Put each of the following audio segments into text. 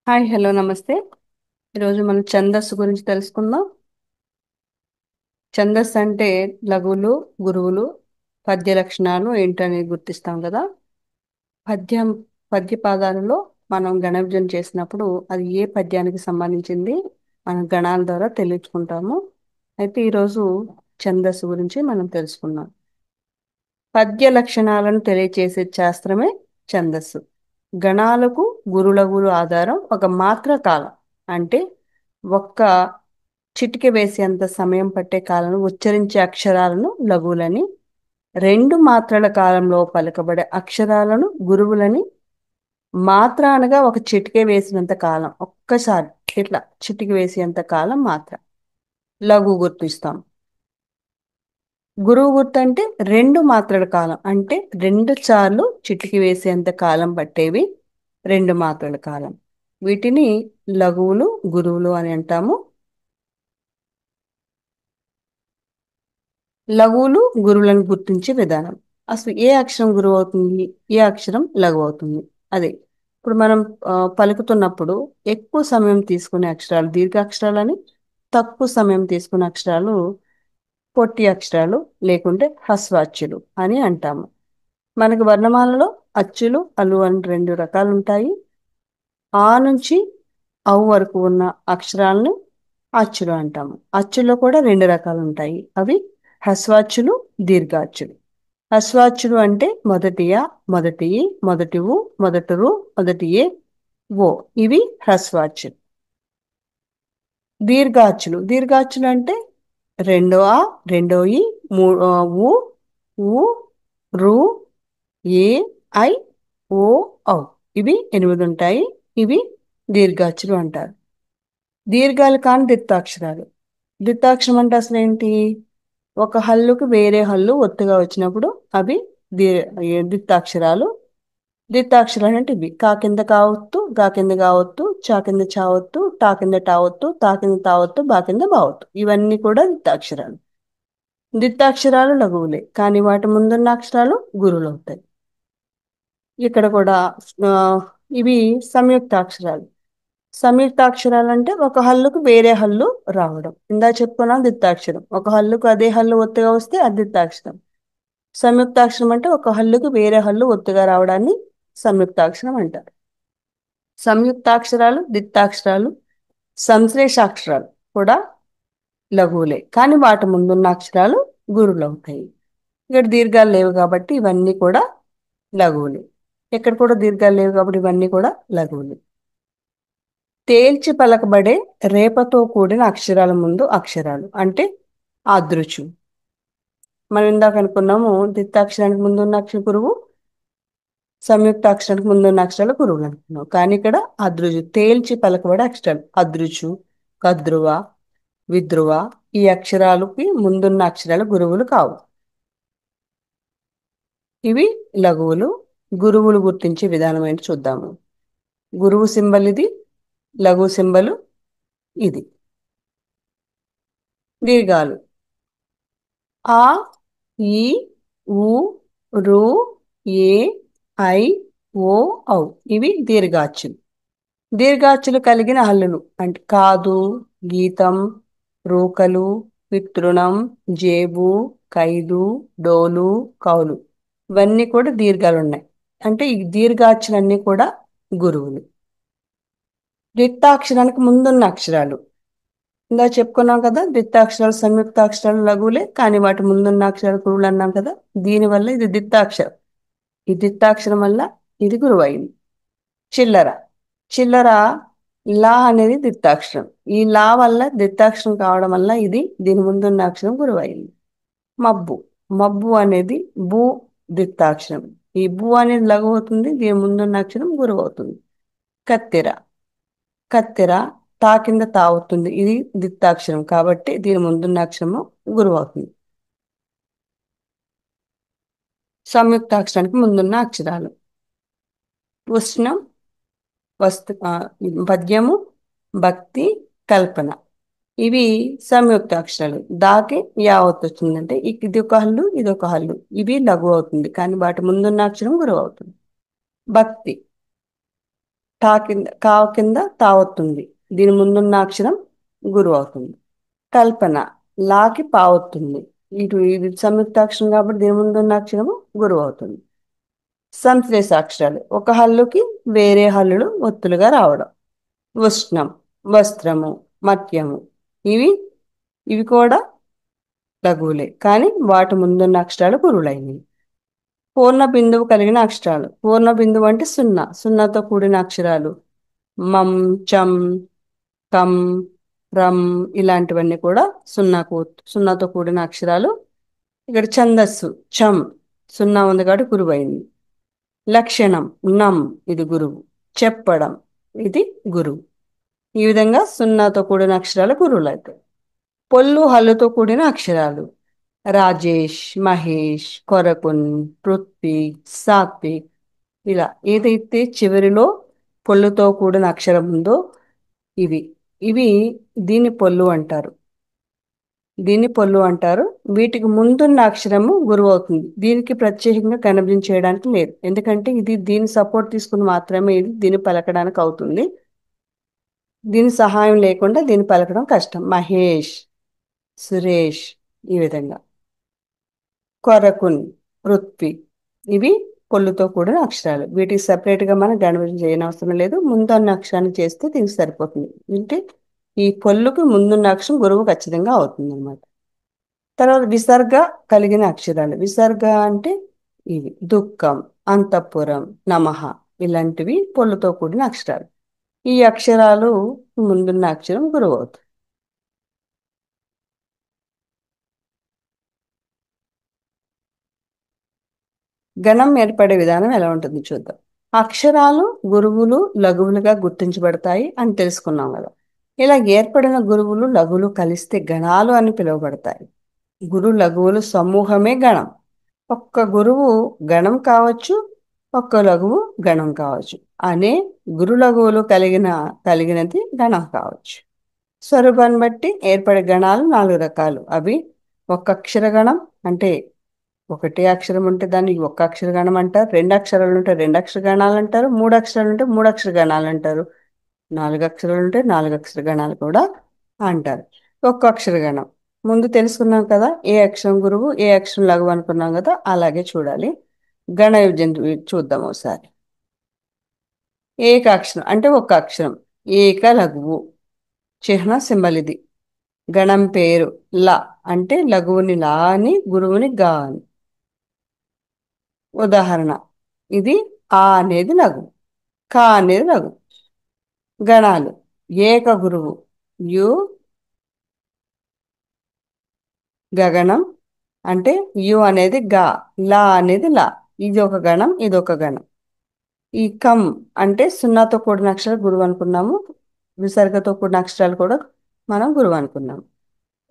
Hi hello నమస్తే. ఈరోజు మనం ఛందస్సు గురించి తెలుసుకుందాం. ఛందస్సు అంటే లఘువులు, గురువులు, పద్య లక్షణాలు ఏంటనేది గుర్తిస్తాం కదా. పద్యం పద్య పాదాలలో మనం గణ విభజన చేసినప్పుడు అది ఏ పద్యానికి సంబంధించింది మనం గణాల ద్వారా తెలుసుకుంటాము. అయితే ఈరోజు ఛందస్సు గురించి మనం తెలుసుకుందాం. పద్య లక్షణాలను తెలియచేసే శాస్త్రమే ఛందస్సు. గణాలకు గురులగులు ఆధారం ఒక మాత్ర కాలం అంటే ఒక్క చిటికె వేసేంత సమయం పట్టే కాలను ఉచ్చరించే అక్షరాలను లఘువులని, రెండు మాత్రల కాలంలో పలుకబడే అక్షరాలను గురువులని, మాత్ర అనగా ఒక చిటికె వేసినంత కాలం, ఒక్కసారి ఇట్లా చిటికె వేసేంత కాలం మాత్ర లఘువు గుర్తిస్తాం. గురువు గుర్తు అంటే రెండు మాత్రల కాలం అంటే రెండు సార్లు చిటికి వేసేంత కాలం పట్టేవి రెండు మాత్రల కాలం. వీటిని లఘువులు గురువులు అని అంటాము. లఘువులు గురువులను గుర్తించే విధానం. అసలు ఏ అక్షరం గురువు అవుతుంది, ఏ అక్షరం లఘువు అవుతుంది? అదే ఇప్పుడు మనం పలుకుతున్నప్పుడు ఎక్కువ సమయం తీసుకునే అక్షరాలు దీర్ఘాక్షరాలని, తక్కువ సమయం తీసుకునే అక్షరాలు పొట్టి అక్షరాలు లేకుంటే హ్రస్వాచ్యులు అని అంటాము. మనకు వర్ణమాలలో అచ్చులు అలు అని రెండు రకాలు ఉంటాయి. ఆ నుంచి అవు వరకు ఉన్న అక్షరాలను అచ్చులు అంటాము. అచ్చుల్లో కూడా రెండు రకాలు ఉంటాయి. అవి హ్రస్వాచ్యులు, దీర్ఘాచ్యులు. హ్రస్వాచ్యులు అంటే మొదటి యా, మొదటి ఈ, మొదటి ఊ, మొదటి రు, మొదటి ఏ, ఓ, ఇవి హ్రస్వాచ్యులు. దీర్ఘాచ్యులు దీర్ఘాచ్యులు అంటే రెండో ఆ, రెండో ఈ, ఊ, ఊ, రు, ఏ, ఐ, ఓ, ఔ, ఇవి 8 ఉంటాయి. ఇవి దీర్ఘాక్షరాలు అంటారు. దీర్ఘాలు కాని దిత్తాక్షరాలు. దిత్తాక్షరం అంటే అసలు ఏంటి? ఒక హల్లుకు వేరే హల్లు ఒత్తుగా వచ్చినప్పుడు అవి దీ దిత్తాక్షరాలు. దిత్తాక్షరాలు అంటే ఇవి కా కింద కావత్తు, గా కింద కావత్తు, చా కింద చావత్తు, టా కింద టావత్తు, తా కింద తావత్తు, బా కింద బావత్తు, ఇవన్నీ కూడా దిత్తాక్షరాలు. దిత్తాక్షరాలు లఘువులే కానీ వాటి ముందున్న అక్షరాలు గురువులు అవుతాయి. ఇక్కడ కూడా ఆ, ఇవి సంయుక్తాక్షరాలు. సంయుక్తాక్షరాలు అంటే ఒక హల్లుకు వేరే హల్లు రావడం. ఇందా చెప్పుకున్నాం దిత్తాక్షరం. ఒక హల్లుకు అదే హల్లు ఒత్తుగా వస్తే అది దిత్తాక్షరం. సంయుక్తాక్షరం అంటే ఒక హల్లుకు వేరే హల్లు ఒత్తుగా రావడాన్ని సంయుక్తాక్షరం అంటారు. సంయుక్తాక్షరాలు, దిత్తాక్షరాలు, సంశ్లేషాక్షరాలు కూడా లఘువులే కానీ వాటి ముందున్న అక్షరాలు గురువులు అవుతాయి. ఇక్కడ దీర్ఘాలు లేవు కాబట్టి ఇవన్నీ కూడా లఘువులు. ఇక్కడ కూడా దీర్ఘాలు లేవు కాబట్టి ఇవన్నీ కూడా లఘువులు. తేల్చి పలకబడే రేపతో కూడిన అక్షరాల ముందు అక్షరాలు అంటే ఆదృచు. మనం ఇందాక అనుకున్నాము దిత్తాక్షరానికి ముందు ఉన్న అక్షర గురువు, సంయుక్తాక్షరానికి ముందు ఉన్న అక్షరాలు గురువులు అనుకున్నాం. కానీ ఇక్కడ అదృజు తేల్చి పలకబడే అక్షరాలు అదృచు, కద్రువ, విద్రువ, ఈ అక్షరాలకి ముందున్న అక్షరాలు గురువులు కావు. ఇవి లఘువులు. గురువులు గుర్తించే విధానం ఏంటి చూద్దాము. గురువు సింబల్ ఇది, లఘు సింబలు ఇది. దీర్ఘాలు ఆ, ఈ, ఊ, రు, ఏ, ఐ, ఓ, ఔ, ఇవి దీర్ఘాచ్యులు. దీర్ఘాచ్యులు కలిగిన హల్లులు అంటే కాదు, గీతం, రూకలు, వితృణం, జేబు, ఖైదు, డోలు, కౌలు, ఇవన్నీ కూడా దీర్ఘాలు ఉన్నాయి. అంటే ఈ దీర్ఘాక్షరాలన్నీ కూడా గురువులు. రిక్తాక్షరానికి ముందున్న అక్షరాలు ఇందా చెప్పుకున్నాం కదా, దిత్తాక్షరాలు సంయుక్తాక్షరాలు లఘువులే కానీ వాటి ముందున్న అక్షరాలు గురువులు అన్నాం కదా. దీనివల్ల ఇది దిత్తాక్షరం. ఈ దిత్తాక్షరం వల్ల ఇది గురువు అయింది. చిల్లర చిల్లర లా అనేది దిత్తాక్షరం. ఈ లా వల్ల దిత్తాక్షరం కావడం వల్ల ఇది దీని ముందున్న అక్షరం గురువు అయింది. మబ్బు మబ్బు అనేది భూ దిత్తాక్షరం. ఈ భూ అనేది లఘు అవుతుంది, దీని ముందున్న అక్షరం గురువు అవుతుంది. కత్తెర కత్తెర తా కింద తా అవుతుంది, ఇది దిత్తాక్షరం కాబట్టి దీని ముందున్న అక్షరము గురువు అవుతుంది. సంయుక్తాక్షరానికి ముందున్న అక్షరాలు ఉష్ణం, వస్తు పద్యము, భక్తి, కల్పన, ఇవి సంయుక్త అక్షరాలు. దాకి యావత్ వచ్చిందంటే ఇది ఒక హల్లు, ఇది ఒక హల్లు, ఇవి లఘు అవుతుంది కానీ వాటి ముందున్న అక్షరం గురువు అవుతుంది. భక్తి కింద తావొత్తుంది. దీని ముందున్న అక్షరం గురువు అవుతుంది. కల్పన లాకి పావొత్తుంది. ఇది సంయుక్తాక్షరం కాబట్టి దీని ముందున్న అక్షరము గురువు అవుతుంది. సంశ్లేష అక్షరాలు ఒక హల్లుకి వేరే హల్లులు ఒత్తులుగా రావడం. ఉష్ణం, వస్త్రము, మత్యము, ఇవి ఇవి కూడా లఘువులే కానీ వాటి ముందున్న అక్షరాలు గురువులైనవి. పూర్ణ బిందువు కలిగిన అక్షరాలు. పూర్ణ బిందువు అంటే సున్నా, సున్నాతో కూడిన అక్షరాలు మం, చం, కం, రం ఇలాంటివన్నీ కూడా సున్నాతో కూడిన అక్షరాలు. ఇక్కడ ఛందస్సు చం, సున్నా ఉంది కాబట్టి గురువు అయింది. లక్షణం నం, ఇది గురువు. చెప్పడం, ఇది గురువు. ఈ విధంగా సున్నాతో కూడిన అక్షరాలు గురువులు అవుతాయి. పొల్లు హల్లుతో కూడిన అక్షరాలు రాజేష్, మహేష్, కొరకున్, పృథ్వీ, సాత్విక్ ఇలా ఏదైతే చివరిలో పొల్లుతో కూడిన అక్షరం ఉందో ఇవి ఇవి దీన్ని పొల్లు అంటారు. దీన్ని పొల్లు అంటారు. వీటికి ముందున్న అక్షరము గురువు అవుతుంది. దీనికి ప్రత్యేకంగా కనిపించ చేయడానికి లేదు, ఎందుకంటే ఇది దీని సపోర్ట్ తీసుకుని మాత్రమే ఇది దీన్ని పలకడానికి అవుతుంది. దీని సహాయం లేకుండా దీన్ని పలకడం కష్టం. మహేష్, సురేష్ ఈ విధంగా. కొరకున్, పృథ్వీ ఇవి పొల్లుతో కూడిన అక్షరాలు. వీటికి సపరేట్గా మనం గణన చేయనవసరం లేదు. ముందున్న అక్షరాన్ని చేస్తే దీనికి సరిపోతుంది. అంటే ఈ పొల్లుకి ముందున్న అక్షరం గురువు ఖచ్చితంగా అవుతుంది అనమాట. తర్వాత విసర్గ కలిగిన అక్షరాలు. విసర్గ అంటే ఇవి దుఃఖం, అంతఃపురం, నమః ఇలాంటివి పొల్లుతో కూడిన అక్షరాలు. ఈ అక్షరాలు ముందున్న అక్షరం గురువు అవుతుంది. గణం ఏర్పడే విధానం ఎలా ఉంటుంది చూద్దాం. అక్షరాలు గురువులు లఘువులుగా గుర్తించబడతాయి అని తెలుసుకున్నాం కదా. ఇలా ఏర్పడిన గురువులు లఘువులు కలిస్తే గణాలు అని పిలువబడతాయి. గురు లఘువులు సమూహమే గణం. ఒక్క గురువు గణం కావచ్చు, ఒక్క లఘువు గణం కావచ్చు. అనే గురు లఘువులు కలిగినది గణం కావచ్చు. స్వరూపాన్ని బట్టి ఏర్పడే గణాలు 4 రకాలు. అవి ఒక్క అక్షర గణం, అంటే ఒకటే అక్షరం ఉంటే దాన్ని ఒక్క అక్షర గణం అంటారు. 2 అక్షరాలు ఉంటే 2 అక్షర గణాలు అంటారు. 3 అక్షరాలు ఉంటే 3 అక్షర గణాలు అంటారు. 4 అక్షరాలు ఉంటే 4 అక్షర గణాలు కూడా అంటారు. ఒక్క అక్షర గణం ముందు తెలుసుకున్నాం కదా, ఏ అక్షరం గురువు ఏ అక్షరం లఘువు అనుకున్నాం కదా, అలాగే చూడాలి. గణ విభజన చూద్దాం ఒకసారి. ఏకాక్షరం అంటే ఒక్క అక్షరం, ఏక లఘువు. చిహ్న సింబల్ ఇది. గణం పేరు ల అంటే లఘువుని లా అని, గురువుని గా అని. ఉదాహరణ ఇది ఆ అనేది లఘువు, కా అనేది లఘువు. గణాలు ఏక గురువు యు, గగనం అంటే యు అనేది గా, లా అనేది లా. ఇది ఒక గణం, ఇది ఒక గణం. ఈ కం అంటే సున్నాతో కూడిన అక్షరాలు గురువు అనుకున్నాము. విసర్గతో కూడిన అక్షరాలు కూడా మనం గురువు అనుకున్నాము.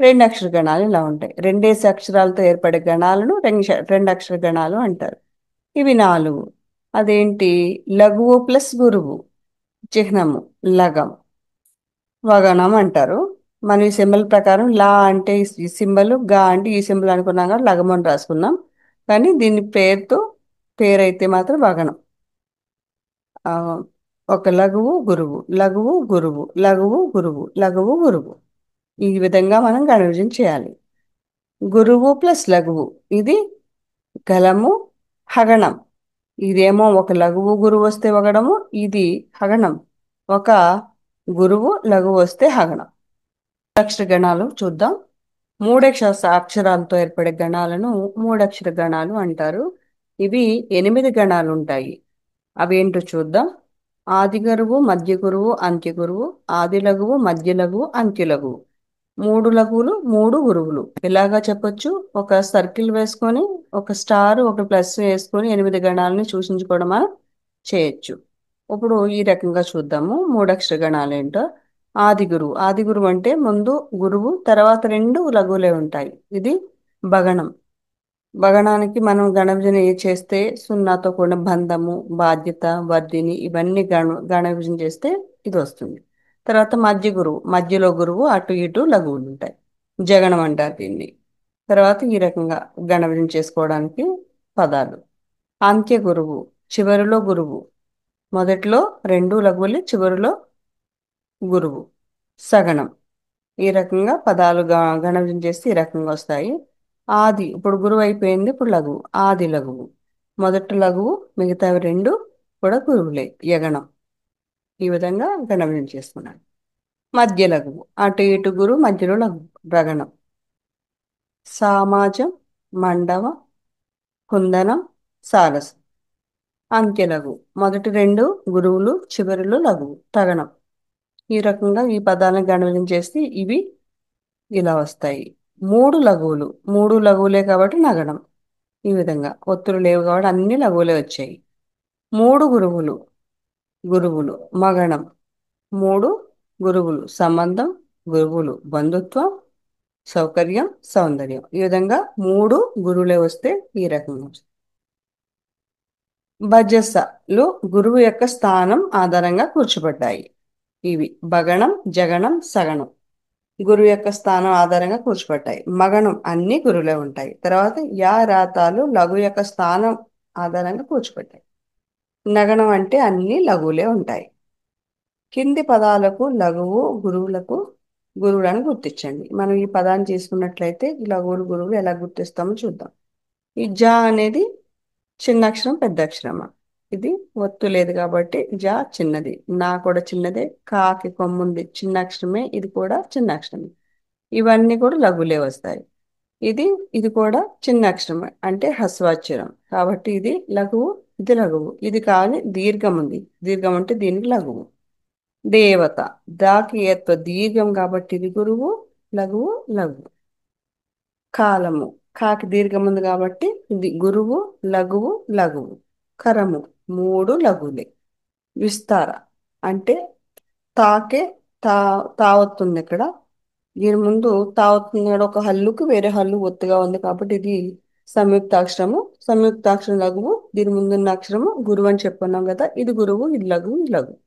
2 అక్షర గణాలు ఇలా ఉంటాయి. 2 అక్షరాలతో ఏర్పడే గణాలను 2 అక్షర గణాలు అంటారు. ఇవి 4. అదేంటి? లఘువు ప్లస్ గురువు, చిహ్నము లగం, వగనం అంటారు. మన ఈ సింబల్ ప్రకారం లా అంటే ఈ సింబల్, గా అంటే ఈ సింబల్ అనుకున్నాం కదా, లగము అని రాసుకున్నాం. కానీ దీని పేరైతే మాత్రం వగనం. ఆ, ఒక లఘువు గురువు, లఘువు గురువు, లఘువు గురువు, లఘువు గురువు. ఈ విధంగా మనం గణవిజయం చేయాలి. గురువు ప్లస్ లఘువు ఇది గలము, హగణం. ఇదేమో ఒక లఘువు గురువు వస్తే వగడము, ఇది హగణం. ఒక గురువు లఘువు వస్తే హగణం. అక్షర గణాలు చూద్దాం. 3 అక్షరాలతో ఏర్పడే గణాలను 3 అక్షర గణాలు అంటారు. ఇవి 8 గణాలు ఉంటాయి. అవేంటో చూద్దాం. ఆది గురువు, మధ్య గురువు, అంత్య గురువు, ఆది లఘువు, మధ్య లఘువు, అంత్య లఘువు. 3 లఘువులు 3 గురువులు. ఇలాగా చెప్పొచ్చు. ఒక సర్కిల్ వేసుకొని ఒక స్టార్ ఒక ప్లస్ వేసుకొని 8 గణాలని సూచించుకోవడం మనం చేయొచ్చు. ఇప్పుడు ఈ రకంగా చూద్దాము 3 అక్షర గణాలు ఏంటో. ఆది గురువు. ఆది గురువు అంటే ముందు గురువు, తర్వాత 2 లఘువులే ఉంటాయి. ఇది భగణం. భగణానికి మనం గణవిభజన చేస్తే సున్నాతో కూడిన బంధము, బాధ్యత, వర్ధిని ఇవన్నీ గణవిభజన చేస్తే ఇది వస్తుంది. తర్వాత మధ్య గురువు, మధ్యలో గురువు, అటు ఇటు లఘువులు ఉంటాయి. జగణం అంటారు దీన్ని. తర్వాత ఈ రకంగా గణవిభజన చేసుకోవడానికి పదాలు. అంత్య గురువు, చివరిలో గురువు, మొదట్లో రెండు లఘువులు, చివరిలో గురువు. సగనం. ఈ రకంగా పదాలు గణన చేస్తే ఈ రకంగా వస్తాయి. ఆది, ఇప్పుడు గురువు అయిపోయింది, ఇప్పుడు లఘువు. ఆది లఘువు. మొదటి లఘువు, మిగతావి రెండు కూడా గురువులే. యగణం. ఈ విధంగా గణన చేస్తున్నాను. మధ్య లఘువు, అటు ఇటు గురువు, మధ్యలో లఘువు. రగణం. సామాజం, మండవం, కుందనం, సారసం. అంత్యలఘువు. మొదటి రెండు గురువులు, చివరిలో లఘువు. తగణం. ఈ రకంగా ఈ పదాలను గణన చేస్తే ఇవి ఇలా వస్తాయి. మూడు లఘువులు, మూడు లఘువులే కాబట్టి నగణం. ఈ విధంగా ఒత్తులు లేవు కాబట్టి అన్ని లఘువులే వచ్చాయి. మూడు గురువులు, గురువులు మగణం. మూడు గురువులు సంబంధం, గురువులు బంధుత్వం, సౌకర్యం, సౌందర్యం. ఈ విధంగా మూడు గురువులే వస్తే ఈ రకంగా వస్తాయి. భజసలు గురువు యొక్క స్థానం ఆధారంగా కూర్చోబడ్డాయి. ఇవి బగణం, జగణం, సగణం. గురువు యొక్క స్థానం ఆధారంగా కూర్చోబడ్డాయి. మగణం అన్ని గురువులే ఉంటాయి. తర్వాత యా రాతాలు లఘు యొక్క స్థానం ఆధారంగా కూర్చోబడ్డాయి. నగణం అంటే అన్ని లఘువులే ఉంటాయి. కింది పదాలకు లఘువు గురువులకు గురువులను గుర్తించండి. మనం ఈ పదాన్ని తీసుకున్నట్లయితే ఈ లఘువులు గురువులు ఎలా గుర్తిస్తామో చూద్దాం. ఈ జా అనేది చిన్న అక్షరం, పెద్ద అక్షరమా? ఇది ఒత్తు లేదు కాబట్టి జా చిన్నది. నా కూడా చిన్నదే. కాకి కొమ్ముంది, చిన్న అక్షరమే. ఇది కూడా చిన్న అక్షరమే. ఇవన్నీ కూడా లఘువులే వస్తాయి. ఇది ఇది కూడా చిన్న అక్షరమే అంటే హ్రస్వాక్షరం కాబట్టి ఇది లఘువు, ఇది లఘువు. ఇది కానీ దీర్ఘం ఉంది. దీర్ఘం అంటే దీనికి లఘువు. దేవత, దాకి ఏత్వ దీర్ఘం కాబట్టి ఇది గురువు, లఘువు, లఘువు. కాలము, కాకి దీర్ఘం ఉంది కాబట్టి ఇది గురువు, లఘువు, లఘువు. కరము, మూడు లఘువులే. విస్తార అంటే తాకే తా తావత్తుంది ఇక్కడ. దీని ముందు తావత్తుంది ఇక్కడ. ఒక హల్లుకు వేరే హల్లు ఒత్తుగా ఉంది కాబట్టి ఇది సంయుక్తాక్షరము. సంయుక్తాక్షరం లఘువు. దీని ముందున్న అక్షరము గురువు అని చెప్పుకున్నాం కదా. ఇది గురువు, ఇది లఘువు, ఇది లఘువు.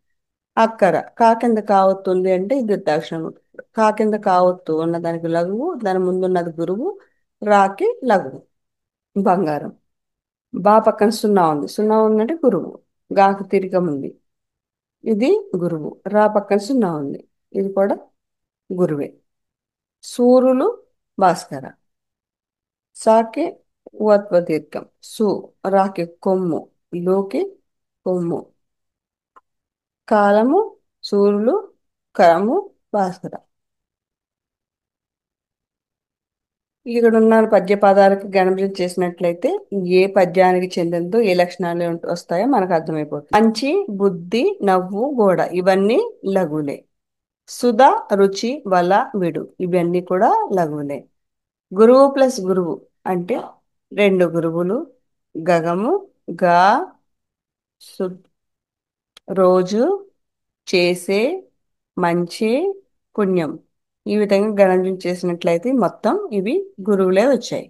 అక్కర, కా కింద కావత్తుంది అంటే ఇది వృద్ధాక్షరము. కా కింద కావత్తు ఉన్న దానికి లఘువు, దాని ముందున్నది గురువు, రాకి లఘువు. బంగారం. బా పక్కన సున్నా ఉంది. సున్నా ఉందంటే గురువు. గాకు తిరిగం ఉంది. ఇది గురువు. రా పక్కన సున్నా ఉంది. ఇది కూడా గురువే. సూర్యులు, భాస్కర. సాకి ఉత్వ దీర్ఘం. సు, రాకి కొమ్ము, లోకి కొమ్ము. కాలము, సూర్యులు, కరము, భాస్కర. ఇక్కడ ఉన్న పద్య పదాలకు గణన చేసినట్లయితే ఏ పద్యానికి చెందినదో ఏ లక్షణాలు వస్తాయో మనకు అర్థమైపోతుంది. మంచి, బుద్ధి, నవ్వు, గోడ ఇవన్నీ లఘువులే. సుధ, రుచి, వల, విడు ఇవన్నీ కూడా లఘువులే. గురువు ప్లస్ గురువు అంటే రెండు గురువులు. గగము, గా, సు, రోజు, చేసే, మంచి, పుణ్యం. ఈ విధంగా గణన చేసినట్లయితే మొత్తం ఇవి గురువులే వచ్చాయి.